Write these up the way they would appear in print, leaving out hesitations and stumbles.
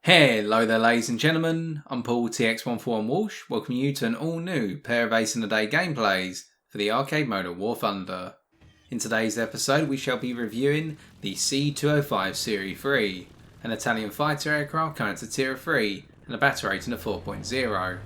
Hello there ladies and gentlemen, I'm Paul TX14 Walsh, welcoming you to an all new pair of Ace in the Day gameplays for the arcade mode of War Thunder. In today's episode we shall be reviewing the C.205 serie 3, an Italian fighter aircraft current to Tier 3 and a battle rating of 4.0.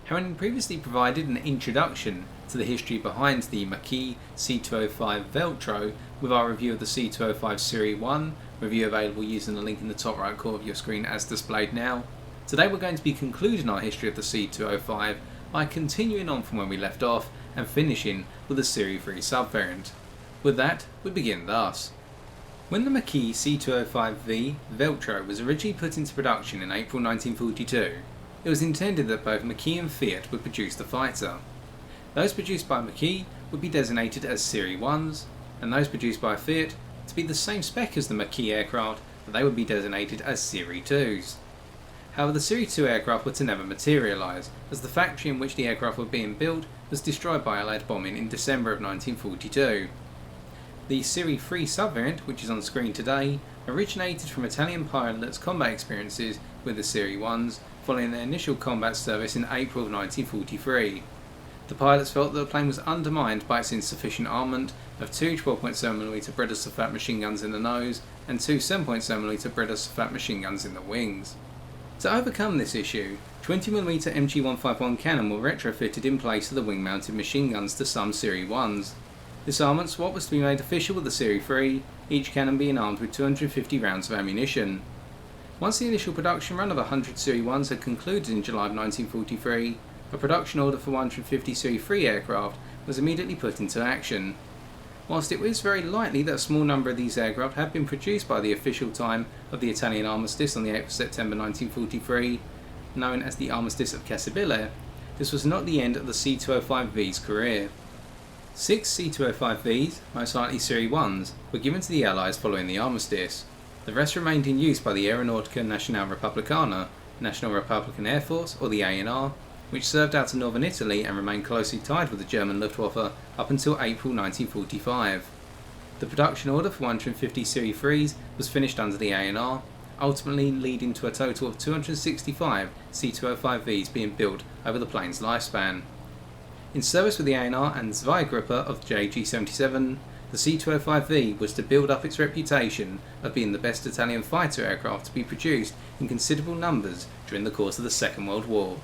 Having previously provided an introduction to the history behind the Marquis C.205 Veltro with our review of the C.205 serie 1, review available using the link in the top right corner of your screen as displayed now. Today we're going to be concluding our history of the C.205 by continuing on from where we left off and finishing with the serie 3 subvariant. With that, we begin thus. When the Marquis C.205V Veltro was originally put into production in April 1942, it was intended that both Marquis and Fiat would produce the fighter. Those produced by Marquis would be designated as Serie 1s, and those produced by Fiat to be the same spec as the Marquis aircraft, but they would be designated as Serie 2s. However, the Serie 2 aircraft were to never materialise, as the factory in which the aircraft were being built was destroyed by Allied bombing in December of 1942. The Serie 3 subvariant, which is on screen today, originated from Italian pilots' combat experiences with the Serie 1s following their initial combat service in April of 1943. The pilots felt that the plane was undermined by its insufficient armament of two 12.7mm Breda-SAFAT machine guns in the nose and two 7.7mm Breda-SAFAT machine guns in the wings. To overcome this issue, 20mm MG151 cannon were retrofitted in place of the wing-mounted machine guns to some Serie 1s. This armament swap was to be made official with the Serie 3, each cannon being armed with 250 rounds of ammunition. Once the initial production run of 100 Serie 1s had concluded in July of 1943, a production order for 150 Serie 3 aircraft was immediately put into action. Whilst it was very likely that a small number of these aircraft had been produced by the official time of the Italian armistice on the 8th of September 1943, known as the Armistice of Cassibile, this was not the end of the C.205V's career. 6 C.205Vs, most likely Serie 1s, were given to the Allies following the armistice. The rest remained in use by the Aeronautica Nazionale Repubblicana, National Republican Air Force, or the ANR, which served out in northern Italy and remained closely tied with the German Luftwaffe up until April 1945. The production order for 150 Serie 3s was finished under the ANR, ultimately leading to a total of 265 C.205Vs being built over the plane's lifespan. In service with the ANR and Zweigruppe of JG-77, the C.205V was to build up its reputation of being the best Italian fighter aircraft to be produced in considerable numbers during the course of the Second World War.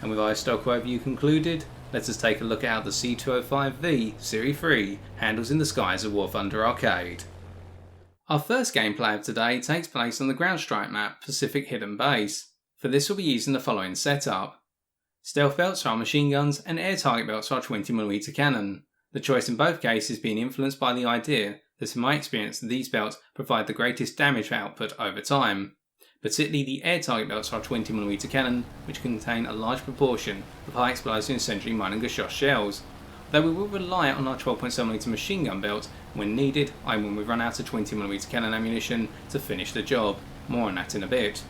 And with our stock overview concluded, let us take a look at how the C.205V Serie 3 handles in the skies of War Thunder Arcade. Our first gameplay of today takes place on the ground strike map Pacific Hidden Base. For this we'll be using the following setup. Stealth belts for our machine guns and air target belts for our 20mm cannon. The choice in both cases being influenced by the idea that in my experience these belts provide the greatest damage output over time. Particularly the air target belts for our 20mm cannon, which contain a large proportion of high explosive incendiary mine and Geschoss shells. Though we will rely on our 12.7mm machine gun belts when needed, when we run out of 20mm cannon ammunition to finish the job. More on that in a bit.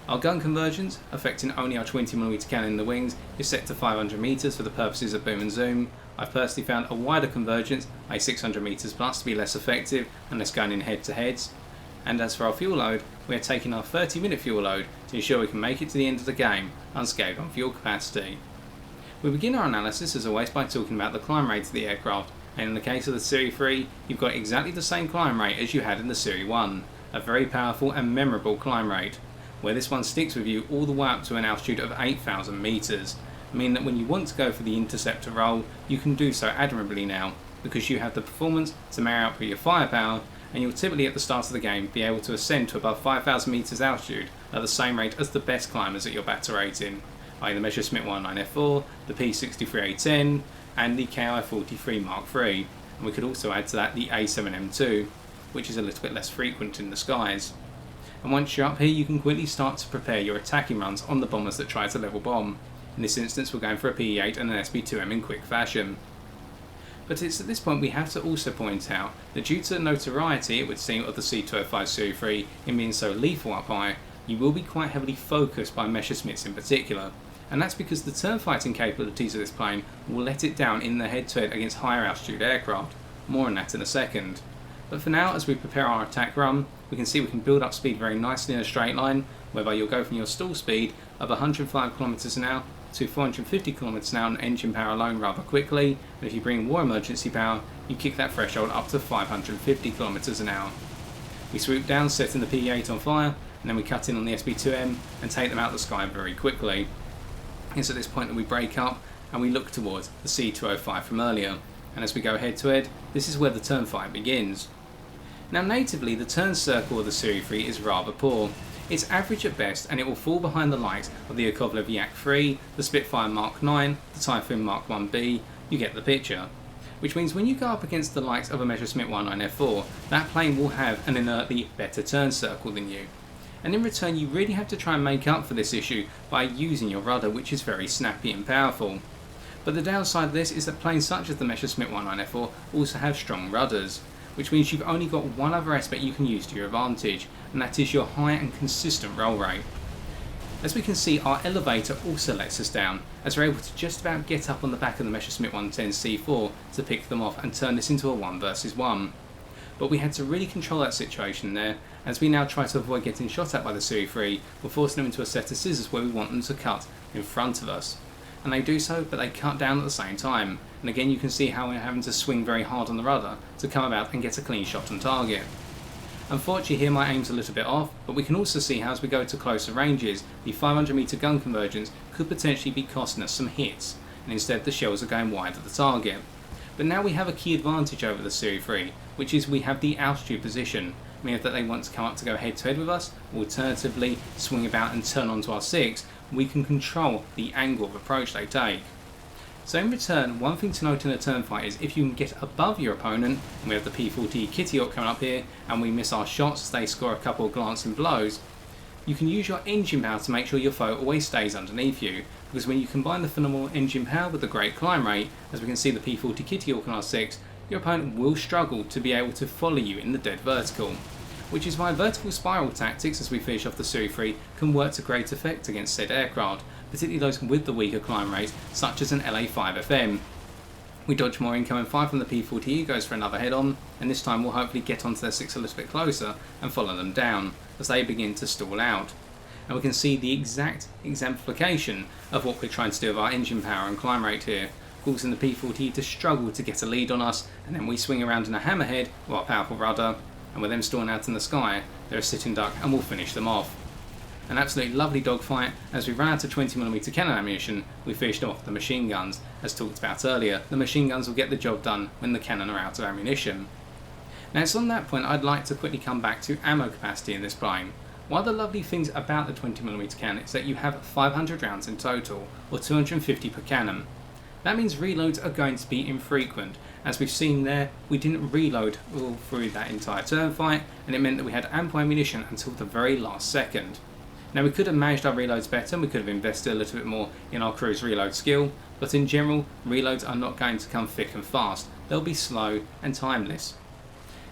Our gun convergence, affecting only our 20mm cannon in the wings, is set to 500 metres for the purposes of boom and zoom. I've personally found a wider convergence, a 600 metres plus, to be less effective unless going in head to heads. And as for our fuel load, we are taking our 30-minute fuel load to ensure we can make it to the end of the game unscathed on fuel capacity. We begin our analysis as always by talking about the climb rate of the aircraft, and in the case of the Serie 3 you've got exactly the same climb rate as you had in the Serie 1, a very powerful and memorable climb rate, where this one sticks with you all the way up to an altitude of 8,000 metres, meaning that when you want to go for the interceptor role you can do so admirably now, because you have the performance to marry up with your firepower, and you'll typically at the start of the game be able to ascend to above 5,000 metres altitude at the same rate as the best climbers at your battle rating, i.e. the Messerschmitt 19F4, the P63A10 and the Ki-43 Mark III, and we could also add to that the A7M2, which is a little bit less frequent in the skies. And once you're up here you can quickly start to prepare your attacking runs on the bombers that try to level bomb. In this instance we're going for a PE8 and an SB2M in quick fashion. But it's at this point we have to also point out that due to the notoriety, it would seem, of the C.205 Serie 3 in being so lethal up high, you will be quite heavily focused by Messerschmitts in particular. And that's because the turn fighting capabilities of this plane will let it down in the head-to-head against higher altitude aircraft. More on that in a second. But for now, as we prepare our attack run, we can see we can build up speed very nicely in a straight line, whereby you'll go from your stall speed of 105 km an hour to 450 km an hour on engine power alone rather quickly, and if you bring more emergency power, you kick that threshold up to 550 km an hour. We swoop down, setting the P8 on fire, and then we cut in on the SB2M and take them out of the sky very quickly. It's at this point that we break up and we look towards the C.205 from earlier, and as we go head to head, this is where the turn fight begins. Now natively, the turn circle of the Serie 3 is rather poor. It's average at best, and it will fall behind the likes of the Yakovlev Yak 3, the Spitfire Mark 9, the Typhoon Mark 1B, you get the picture. Which means when you go up against the likes of a Messerschmitt 19F4, that plane will have an inertly better turn circle than you. And in return, you really have to try and make up for this issue by using your rudder, which is very snappy and powerful. But the downside of this is that planes such as the Messerschmitt 19F4 also have strong rudders, which means you've only got one other aspect you can use to your advantage, and that is your high and consistent roll rate. As we can see, our elevator also lets us down, as we're able to just about get up on the back of the Messerschmitt 110 C4 to pick them off and turn this into a 1 versus 1. But we had to really control that situation there, as we now try to avoid getting shot at by the Serie 3, we're forcing them into a set of scissors where we want them to cut in front of us. And they do so, but they cut down at the same time, and again you can see how we're having to swing very hard on the rudder to come about and get a clean shot on target. Unfortunately here my aim's a little bit off, but we can also see how as we go to closer ranges, the 500 metre gun convergence could potentially be costing us some hits, and instead the shells are going wide of the target. But now we have a key advantage over the Serie 3, which is we have the altitude position, meaning that they want to come up to go head to head with us, alternatively swing about and turn onto our 6, we can control the angle of approach they take. So in return, one thing to note in a turn fight is if you can get above your opponent, and we have the P40 Kitty Hawk coming up here, and we miss our shots as they score a couple of glancing blows, you can use your engine power to make sure your foe always stays underneath you, because when you combine the phenomenal engine power with the great climb rate, as we can see the P40 Kitty Hawk on our 6, your opponent will struggle to be able to follow you in the dead vertical. Which is why vertical spiral tactics, as we finish off the Serie 3, can work to great effect against said aircraft, particularly those with the weaker climb rates, such as an LA-5FM. We dodge more incoming fire from the P40E, goes for another head-on, and this time we'll hopefully get onto their 6 a little bit closer and follow them down, as they begin to stall out. And we can see the exact exemplification of what we're trying to do with our engine power and climb rate here, causing the P40E to struggle to get a lead on us, and then we swing around in a hammerhead with our powerful rudder, and with them stalling out in the sky, they're a sitting duck and we'll finish them off. An absolutely lovely dogfight. As we ran out of 20mm cannon ammunition, we finished off the machine guns. As talked about earlier, the machine guns will get the job done when the cannon are out of ammunition. Now it's on that point I'd like to quickly come back to ammo capacity in this plane. One of the lovely things about the 20mm cannon is that you have 500 rounds in total, or 250 per cannon. That means reloads are going to be infrequent. As we've seen there, we didn't reload all through that entire turn fight, and it meant that we had ample ammunition until the very last second. Now we could have managed our reloads better, and we could have invested a little bit more in our crew's reload skill, but in general, reloads are not going to come thick and fast. They'll be slow and timeless.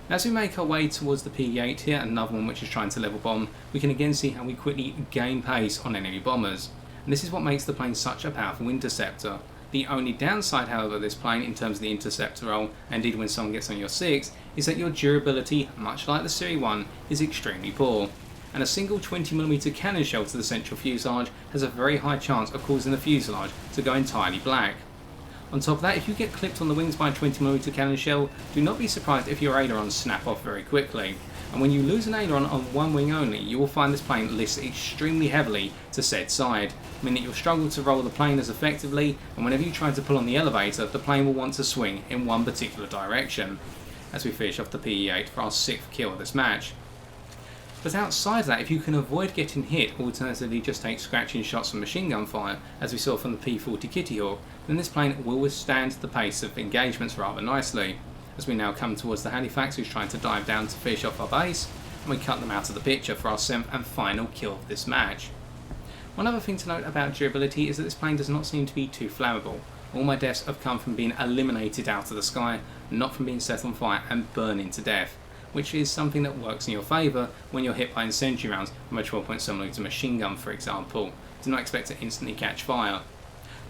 As we make our way towards the P8 here, another one which is trying to level bomb, we can again see how we quickly gain pace on enemy bombers. And this is what makes the plane such a powerful interceptor. The only downside, however, of this plane in terms of the interceptor role, and indeed when someone gets on your 6, is that your durability, much like the Serie 1, is extremely poor. And a single 20mm cannon shell to the central fuselage has a very high chance of causing the fuselage to go entirely black. On top of that, if you get clipped on the wings by a 20mm cannon shell, do not be surprised if your ailerons snap off very quickly. And when you lose an aileron on one wing only, you will find this plane lifts extremely heavily to said side, meaning you'll struggle to roll the plane as effectively, and whenever you try to pull on the elevator, the plane will want to swing in one particular direction. As we finish off the PE8 for our 6th kill of this match. But outside of that, if you can avoid getting hit, alternatively just take scratching shots from machine gun fire, as we saw from the P40 Kitty Hawk, then this plane will withstand the pace of engagements rather nicely. As we now come towards the Halifax, who's trying to dive down to finish off our base, and we cut them out of the picture for our 7th and final kill of this match. One other thing to note about durability is that this plane does not seem to be too flammable. All my deaths have come from being eliminated out of the sky, not from being set on fire and burning to death, which is something that works in your favour when you're hit by incendiary rounds from a 12.7mm machine gun, for example. Do not expect to instantly catch fire.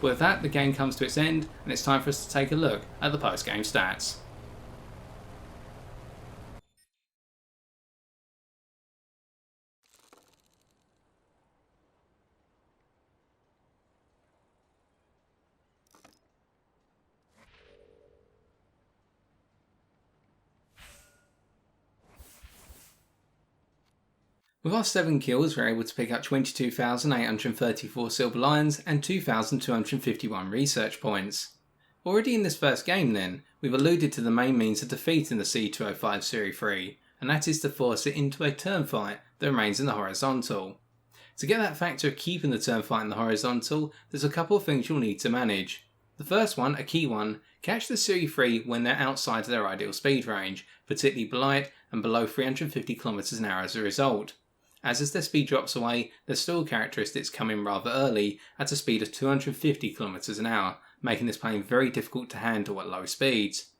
But with that, the game comes to its end, and it's time for us to take a look at the post-game stats. With our 7 kills, we're able to pick up 22,834 silver lions and 2,251 research points. Already in this first game then, we've alluded to the main means of defeating the C.205 serie 3, and that is to force it into a turn fight that remains in the horizontal. To get that factor of keeping the turn fight in the horizontal, there's a couple of things you'll need to manage. The first one, a key one, catch the serie 3 when they're outside of their ideal speed range, particularly below it and below 350 km an hour as a result. As their speed drops away, their stall characteristics come in rather early at a speed of 250 km an hour, making this plane very difficult to handle at low speeds.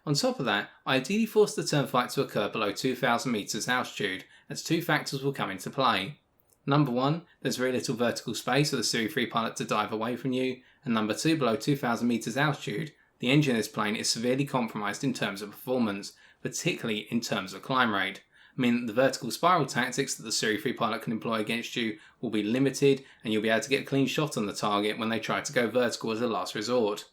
On top of that, ideally force the turn fight to occur below 2,000 meters altitude, as 2 factors will come into play. Number 1, there's very little vertical space for the serie 3 pilot to dive away from you, and number 2, below 2,000 meters altitude, the engine in this plane is severely compromised in terms of performance, particularly in terms of climb rate, meaning that the vertical spiral tactics that the serie 3 pilot can employ against you will be limited, and you'll be able to get a clean shot on the target when they try to go vertical as a last resort.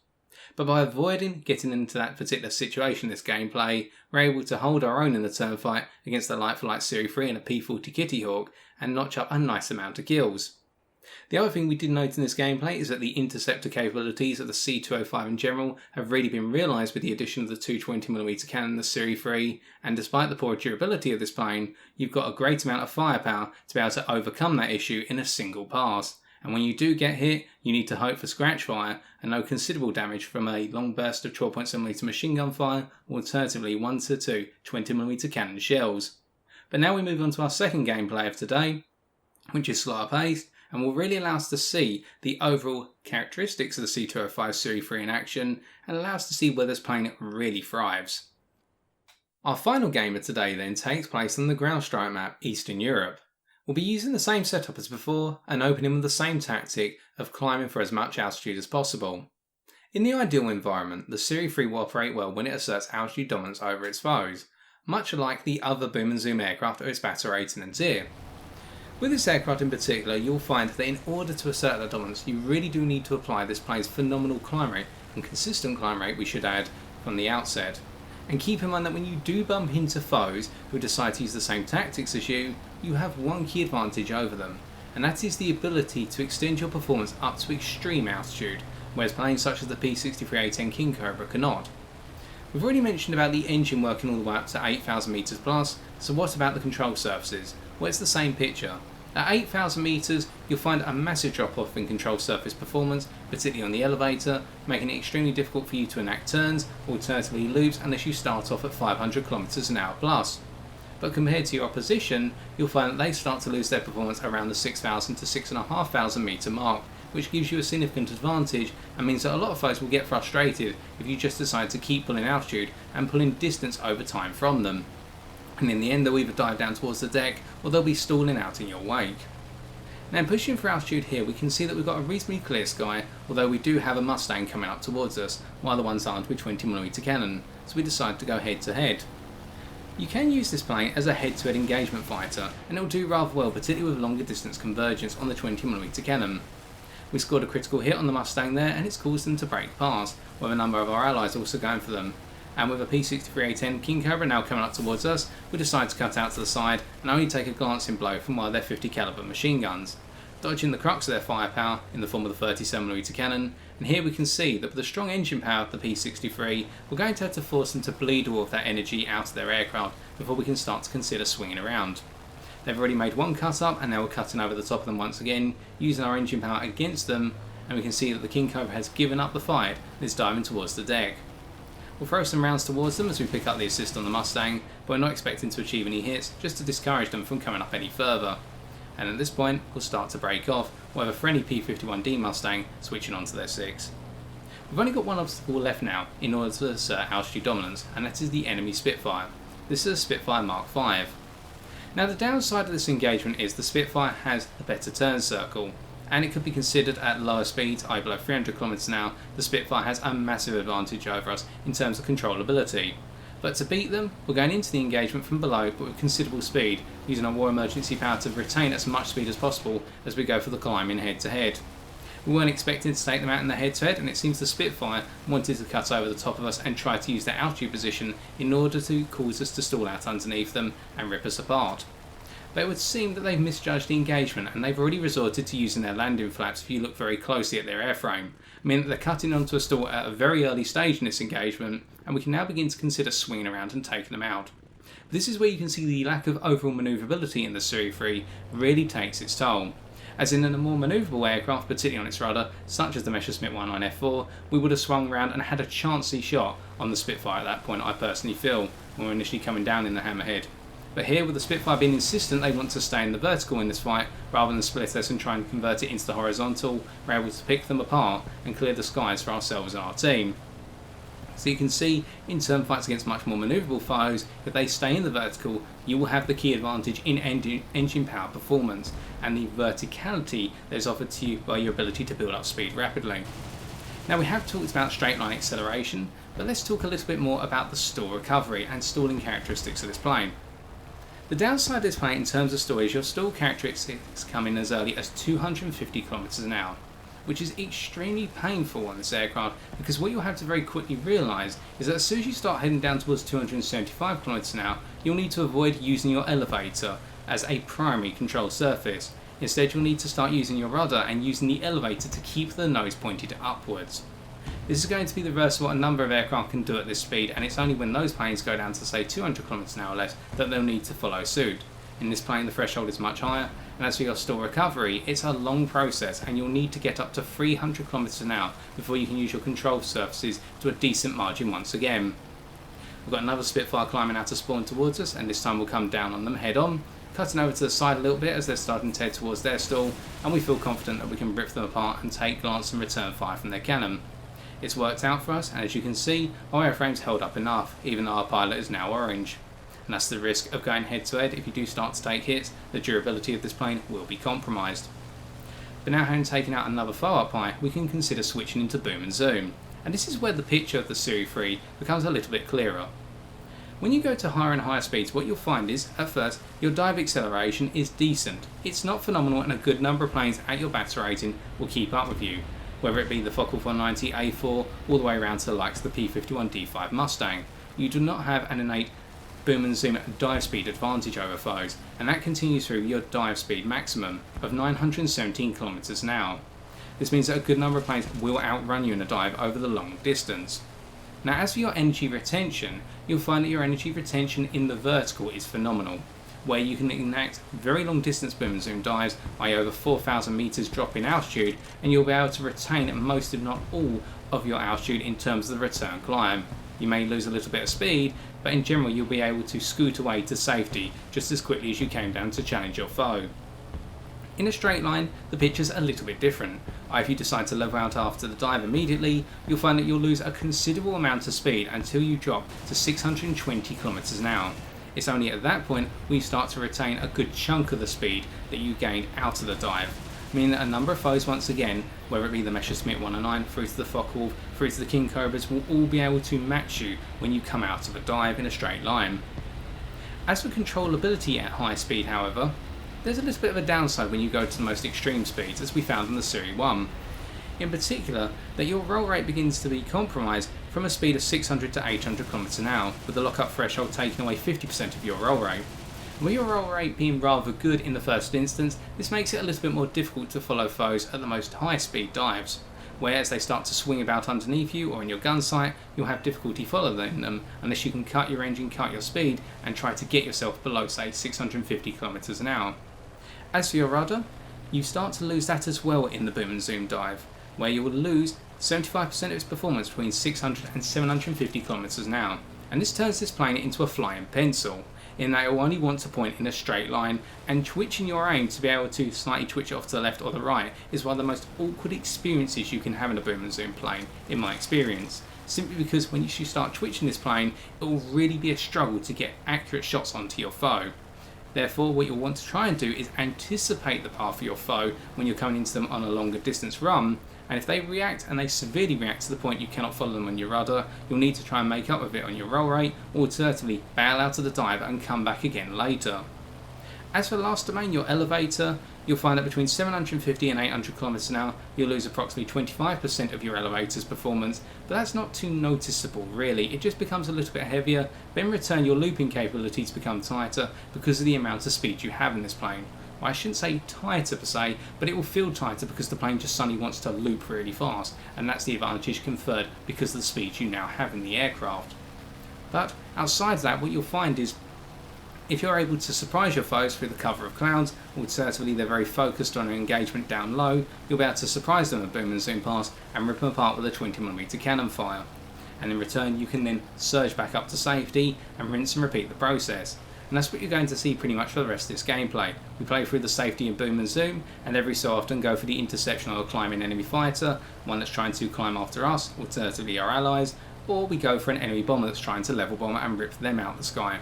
But by avoiding getting into that particular situation in this gameplay, we're able to hold our own in the turn fight against the like-for-like serie 3 and a P40 Kitty Hawk and notch up a nice amount of kills. The other thing we did note in this gameplay is that the interceptor capabilities of the C.205 in general have really been realised with the addition of the 220mm cannon in the serie 3, and despite the poor durability of this plane, you've got a great amount of firepower to be able to overcome that issue in a single pass. And when you do get hit, you need to hope for scratch fire and no considerable damage from a long burst of 12.7mm machine gun fire, or alternatively 1 to 2 20mm cannon shells. But now we move on to our second gameplay of today, which is slower paced, and will really allow us to see the overall characteristics of the C.205 serie 3 in action, and allow us to see where this plane really thrives. Our final game of today then takes place on the ground strike map, Eastern Europe. We'll be using the same setup as before, and opening with the same tactic of climbing for as much altitude as possible. In the ideal environment, the serie 3 will operate well when it asserts altitude dominance over its foes, much like the other boom and zoom aircraft of its battle rating and tier. With this aircraft in particular, you'll find that in order to assert that dominance, you really do need to apply this plane's phenomenal climb rate, and consistent climb rate we should add, from the outset. And keep in mind that when you do bump into foes who decide to use the same tactics as you, you have one key advantage over them, and that is the ability to extend your performance up to extreme altitude, whereas planes such as the P63A10 King Cobra cannot. We've already mentioned about the engine working all the way up to 8,000 meters plus, so what about the control surfaces? Well, it's the same picture. At 8,000 meters, you'll find a massive drop-off in control surface performance, particularly on the elevator, making it extremely difficult for you to enact turns, alternatively loops, unless you start off at 500 km an hour plus. But compared to your opposition, you'll find that they start to lose their performance around the 6,000 to 6,500 meter mark, which gives you a significant advantage and means that a lot of foes will get frustrated if you just decide to keep pulling altitude and pulling distance over time from them. And in the end they'll either dive down towards the deck or they'll be stalling out in your wake. Now pushing for altitude here, we can see that we've got a reasonably clear sky, although we do have a Mustang coming up towards us, while the ones aren't with 20mm cannon, so we decide to go head to head. You can use this plane as a head-to-head engagement fighter, and it will do rather well, particularly with longer distance convergence on the 20mm cannon. We scored a critical hit on the Mustang there, and it's caused them to break past, with a number of our allies also going for them. And with a P63A10 King Cobra now coming up towards us, we decide to cut out to the side and only take a glancing blow from one of their 50 caliber machine guns, dodging the crux of their firepower in the form of the 37mm cannon. And here we can see that with the strong engine power of the P63, we're going to have to force them to bleed all of that energy out of their aircraft before we can start to consider swinging around. They've already made one cut up, and now we're cutting over the top of them once again, using our engine power against them, and we can see that the King Cobra has given up the fight and is diving towards the deck. We'll throw some rounds towards them as we pick up the assist on the Mustang, but we're not expecting to achieve any hits, just to discourage them from coming up any further. And at this point, we'll start to break off, with a friendly P51D Mustang switching onto their 6. We've only got one obstacle left now in order to assert altitude dominance, and that is the enemy Spitfire. This is a Spitfire Mark 5. Now the downside of this engagement is the Spitfire has a better turn circle, and it could be considered at lower speeds, i.e. below 300 km an hour, the Spitfire has a massive advantage over us in terms of controllability. But to beat them, we're going into the engagement from below but with considerable speed, using our war emergency power to retain as much speed as possible as we go for the climb in head to head. We weren't expecting to take them out in the head to head, and it seems the Spitfire wanted to cut over the top of us and try to use their altitude position in order to cause us to stall out underneath them and rip us apart. but it would seem that they've misjudged the engagement and they've already resorted to using their landing flaps if you look very closely at their airframe, meaning that they're cutting onto a stall at a very early stage in this engagement, and we can now begin to consider swinging around and taking them out. This is where you can see the lack of overall manoeuvrability in the Serie 3 really takes its toll. As in a more manoeuvrable aircraft, particularly on its rudder, such as the Messerschmitt 109 F4, we would have swung around and had a chancy shot on the Spitfire at that point, I personally feel, when we're initially coming down in the hammerhead. But here, with the Spitfire being insistent they want to stay in the vertical in this fight, rather than split us and try and convert it into the horizontal, we're able to pick them apart and clear the skies for ourselves and our team. So you can see, in turn fights against much more manoeuvrable foes, if they stay in the vertical, you will have the key advantage in engine power performance, and the verticality that is offered to you by your ability to build up speed rapidly. Now, we have talked about straight line acceleration, but let's talk a little bit more about the stall recovery and stalling characteristics of this plane. The downside of this plane in terms of stall is your stall characteristics come in as early as 250 km an hour, which is extremely painful on this aircraft, because what you'll have to very quickly realise is that as soon as you start heading down towards 275 km an hour, you'll need to avoid using your elevator as a primary control surface. Instead, you'll need to start using your rudder and using the elevator to keep the nose pointed upwards. This is going to be the reverse of what a number of aircraft can do at this speed, and it's only when those planes go down to say 200 km an hour or less that they'll need to follow suit. In this plane the threshold is much higher, and as for your stall recovery, it's a long process and you'll need to get up to 300 km an hour before you can use your control surfaces to a decent margin once again. We've got another Spitfire climbing out of spawn towards us, and this time we'll come down on them head on, cutting over to the side a little bit as they're starting to head towards their stall, and we feel confident that we can rip them apart and take glance and return fire from their cannon. It's worked out for us, and as you can see, our airframe's held up enough, even though our pilot is now orange. And that's the risk of going head to head. If you do start to take hits, the durability of this plane will be compromised. But now, having taken out another foe up high, we can consider switching into boom and zoom, and this is where the picture of the Serie 3 becomes a little bit clearer. When you go to higher and higher speeds, what you'll find is, at first, your dive acceleration is decent. It's not phenomenal, and a good number of planes at your battle rating will keep up with you, whether it be the Focke 190 A4 all the way around to the likes of the P51 D5 Mustang. You do not have an innate boom and zoom dive speed advantage over foes, and that continues through your dive speed maximum of 917 km an hour. This means that a good number of planes will outrun you in a dive over the long distance. Now, as for your energy retention, you'll find that your energy retention in the vertical is phenomenal, where you can enact very long distance boom and zoom dives by over 4,000 meters drop in altitude, and you'll be able to retain most if not all of your altitude in terms of the return climb. You may lose a little bit of speed, but in general you'll be able to scoot away to safety just as quickly as you came down to challenge your foe. In a straight line, the picture's a little bit different. If you decide to level out after the dive immediately, you'll find that you'll lose a considerable amount of speed until you drop to 620 km an hour. It's only at that point when you start to retain a good chunk of the speed that you gained out of the dive, meaning that a number of foes, once again, whether it be the Messerschmitt 109 through to the Focke, through to the King Cobras, will all be able to match you when you come out of a dive in a straight line. As for controllability at high speed, however, there's a little bit of a downside when you go to the most extreme speeds, as we found in the Serie 1. In particular, that your roll rate begins to be compromised from a speed of 600 to 800 km an hour, with the lock-up threshold taking away 50% of your roll rate. With your roll rate being rather good in the first instance, this makes it a little bit more difficult to follow foes at the most high-speed dives, where as they start to swing about underneath you or in your gun sight, you'll have difficulty following them unless you can cut your engine, cut your speed, and try to get yourself below, say, 650 km an hour. As for your rudder, you start to lose that as well in the boom and zoom dive, where you will lose 75% of its performance between 600 and 750 km an hour, and this turns this plane into a flying pencil, in that it will only want to point in a straight line, and twitching your aim to be able to slightly twitch it off to the left or the right is one of the most awkward experiences you can have in a boom and zoom plane, in my experience, simply because when you start twitching this plane, it will really be a struggle to get accurate shots onto your foe. Therefore, what you'll want to try and do is anticipate the path of your foe when you're coming into them on a longer distance run, and if they react, and they severely react to the point you cannot follow them on your rudder, you'll need to try and make up with it on your roll rate, or alternatively bail out of the dive and come back again later. As for the last domain, your elevator, you'll find that between 750 and 800 km an hour, you'll lose approximately 25% of your elevator's performance, but that's not too noticeable really. It just becomes a little bit heavier, but in return your looping capabilities become tighter because of the amount of speed you have in this plane. Well, I shouldn't say tighter per se, but it will feel tighter because the plane just suddenly wants to loop really fast, and that's the advantage conferred because of the speed you now have in the aircraft. But outside of that, what you'll find is if you're able to surprise your foes through the cover of clouds, alternatively they're very focused on an engagement down low, you'll be able to surprise them at boom and zoom pass and rip them apart with a 20mm cannon fire. And in return you can then surge back up to safety and rinse and repeat the process. And that's what you're going to see pretty much for the rest of this gameplay. We play through the safety and boom and zoom, and every so often go for the interception or climbing enemy fighter, one that's trying to climb after us, alternatively our allies, or we go for an enemy bomber that's trying to level bomb and rip them out the sky.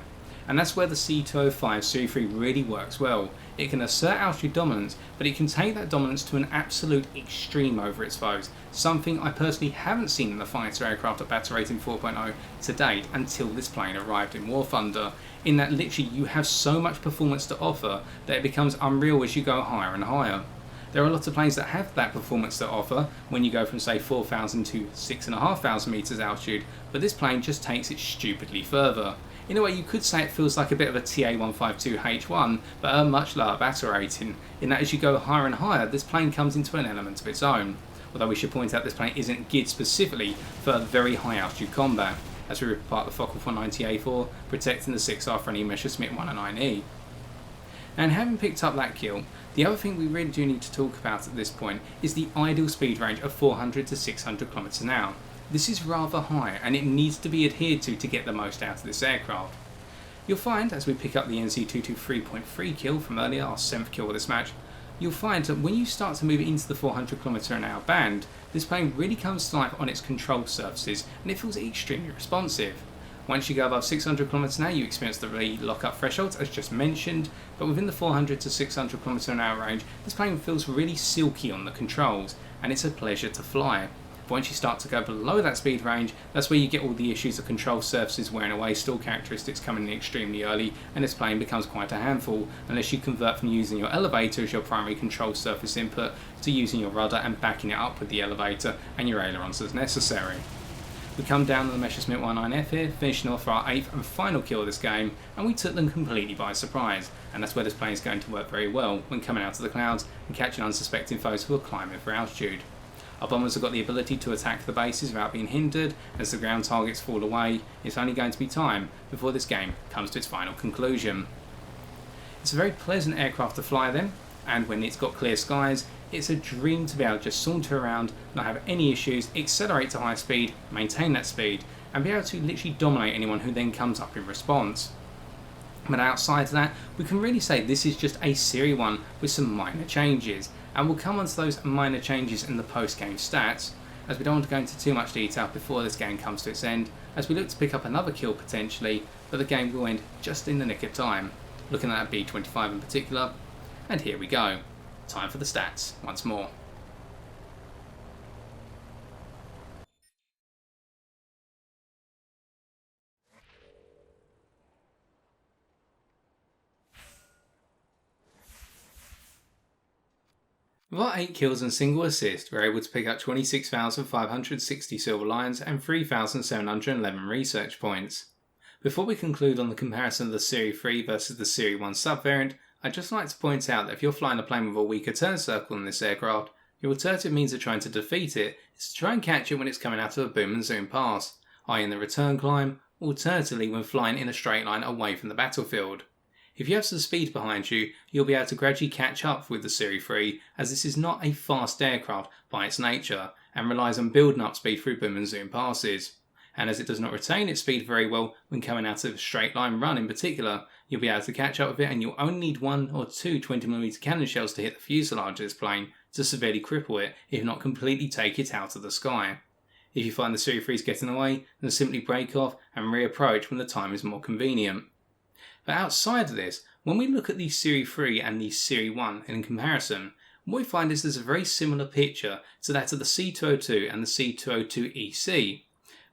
And that's where the C.205 serie really works well. It can assert altitude dominance, but it can take that dominance to an absolute extreme over its foes, something I personally haven't seen in the fighter aircraft at battle rating 4.0 to date until this plane arrived in War Thunder, in that literally you have so much performance to offer that it becomes unreal as you go higher and higher. There are lots of planes that have that performance to offer when you go from say 4,000 to 6,500 metres altitude, but this plane just takes it stupidly further. In a way you could say it feels like a bit of a TA152H1 but a much lower battle rating, in that as you go higher and higher this plane comes into an element of its own. Although we should point out this plane isn't geared specifically for very high altitude combat, as we rip apart the Fokker 490A4, protecting the 6R for any Messerschmitt 109E. And having picked up that kill, the other thing we really do need to talk about at this point is the ideal speed range of 400 to 600 km an hour. This is rather high and it needs to be adhered to get the most out of this aircraft. You'll find, as we pick up the NC223.3 kill from earlier, our 7th kill of this match, you'll find that when you start to move into the 400 km an hour band, this plane really comes to life on its control surfaces and it feels extremely responsive. Once you go above 600 km an hour you experience the lock-up thresholds as just mentioned, but within the 400 to 600 km an hour range this plane feels really silky on the controls and it's a pleasure to fly. Once you start to go below that speed range, that's where you get all the issues of control surfaces wearing away, stall characteristics coming in extremely early, and this plane becomes quite a handful unless you convert from using your elevator as your primary control surface input to using your rudder and backing it up with the elevator and your ailerons as necessary. We come down to the Messerschmitt 109F here, finishing off our 8th and final kill of this game, and we took them completely by surprise, and that's where this plane is going to work very well when coming out of the clouds and catching unsuspecting foes who are climbing for altitude. Our bombers have got the ability to attack the bases without being hindered. As the ground targets fall away, it's only going to be time before this game comes to its final conclusion. It's a very pleasant aircraft to fly then, and when it's got clear skies, it's a dream to be able to just saunter around, not have any issues, accelerate to high speed, maintain that speed, and be able to literally dominate anyone who then comes up in response. But outside of that, we can really say this is just a Serie 1 with some minor changes, and we'll come on to those minor changes in the post-game stats, as we don't want to go into too much detail before this game comes to its end, as we look to pick up another kill potentially, but the game will end just in the nick of time, looking at B25 in particular, and here we go. Time for the stats once more. With our 8 kills and single assist, we're able to pick up 26,560 silver lions and 3,711 research points. Before we conclude on the comparison of the Serie 3 versus the Serie 1 subvariant, I'd just like to point out that if you're flying a plane with a weaker turn circle in this aircraft, your alternative means of trying to defeat it is to try and catch it when it's coming out of a boom and zoom pass, i.e. in the return climb, alternatively when flying in a straight line away from the battlefield. If you have some speed behind you, you'll be able to gradually catch up with the Serie 3, as this is not a fast aircraft by its nature, and relies on building up speed through boom and zoom passes. And as it does not retain its speed very well when coming out of a straight line run in particular, you'll be able to catch up with it and you'll only need 1 or 2 20mm cannon shells to hit the fuselage of this plane to severely cripple it, if not completely take it out of the sky. If you find the Serie 3 is getting away, then simply break off and reapproach when the time is more convenient. But outside of this, when we look at the Serie 3 and the Serie 1 in comparison, what we find is there's a very similar picture to that of the C.202 and the C.202 EC,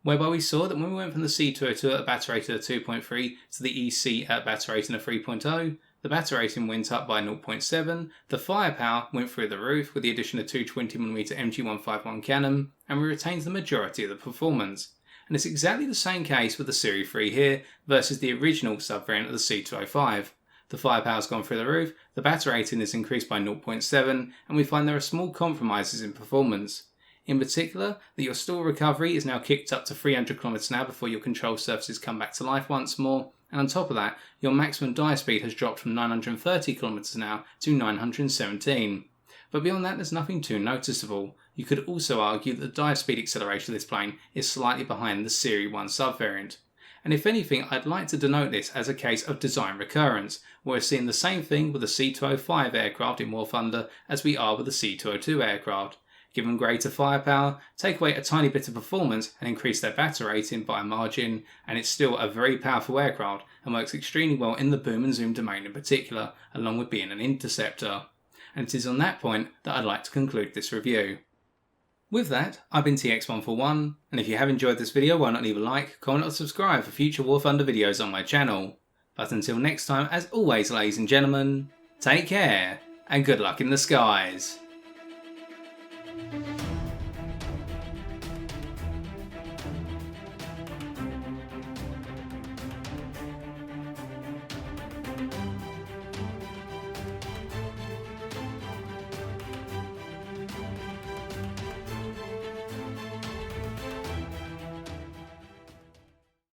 whereby we saw that when we went from the C.202 at a battle rating of 2.3 to the EC at a battle rating of 3.0, the battle rating went up by 0.7, the firepower went through the roof with the addition of two 20mm MG151 cannon, and we retained the majority of the performance. And it's exactly the same case with the Series 3 here versus the original subvariant of the C.205. The firepower's gone through the roof, the battle rating is increased by 0.7, and we find there are small compromises in performance. In particular, that your stall recovery is now kicked up to 300 km an hour before your control surfaces come back to life once more, and on top of that, your maximum dive speed has dropped from 930 km an hour to 917. But beyond that, there's nothing too noticeable. You could also argue that the dive speed acceleration of this plane is slightly behind the Series 1 subvariant. And if anything, I'd like to denote this as a case of design recurrence, where we're seeing the same thing with the C.205 aircraft in War Thunder as we are with the C.202 aircraft. Give them greater firepower, take away a tiny bit of performance and increase their battle rating by a margin, and it's still a very powerful aircraft and works extremely well in the boom and zoom domain in particular, along with being an interceptor. And it is on that point that I'd like to conclude this review. With that, I've been TX141, and if you have enjoyed this video, why not leave a like, comment or subscribe for future War Thunder videos on my channel. But until next time, as always ladies and gentlemen, take care and good luck in the skies.